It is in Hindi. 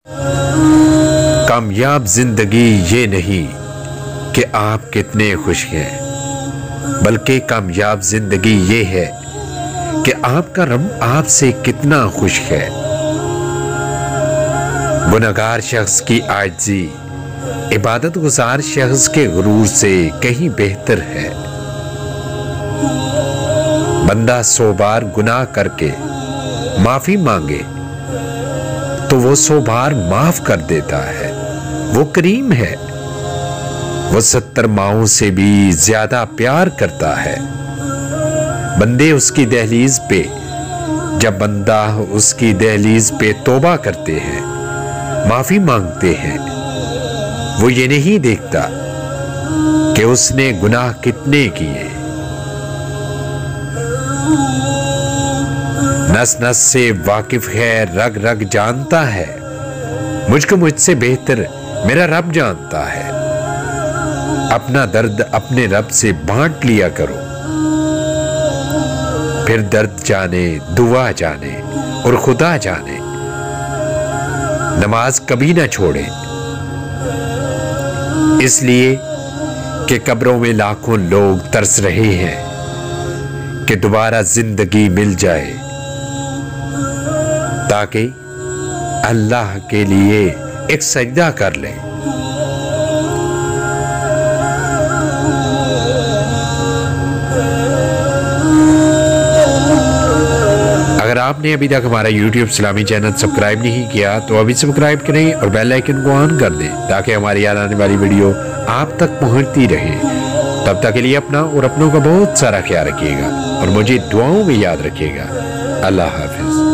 कामयाब जिंदगी ये नहीं कि आप कितने खुश हैं, बल्कि कामयाब जिंदगी ये है कि आपका रब आपसे कितना खुश है। गुनहगार शख्स की आजिज़ी इबादत गुजार शख्स के गुरूर से कहीं बेहतर है। बंदा 100 बार गुनाह करके माफी मांगे तो वो 100 बार माफ कर देता है। वो करीम है। वो 70 माओं से भी ज्यादा प्यार करता है। बंदे उसकी दहलीज पे, जब बंदा उसकी दहलीज पे तौबा करते हैं, माफी मांगते हैं, वो ये नहीं देखता कि उसने गुनाह कितने किए। नस नस से वाकिफ है, रग रग जानता है। मुझको मुझसे बेहतर मेरा रब जानता है। अपना दर्द अपने रब से बांट लिया करो, फिर दर्द जाने, दुआ जाने और खुदा जाने। नमाज कभी ना छोड़े, इसलिए कि कब्रों में लाखों लोग तरस रहे हैं कि दोबारा जिंदगी मिल जाए, ताकि अल्लाह के लिए एक सजदा कर लें। अगर आपने अभी तक हमारा YouTube इस्लामी चैनल सब्सक्राइब नहीं किया तो अभी सब्सक्राइब करें और बेल आइकन को ऑन कर दें, ताकि हमारी आने वाली वीडियो आप तक पहुंचती रहे। तब तक के लिए अपना और अपनों का बहुत सारा ख्याल रखिएगा और मुझे दुआओं में याद रखिएगा। अल्लाह हाफिज।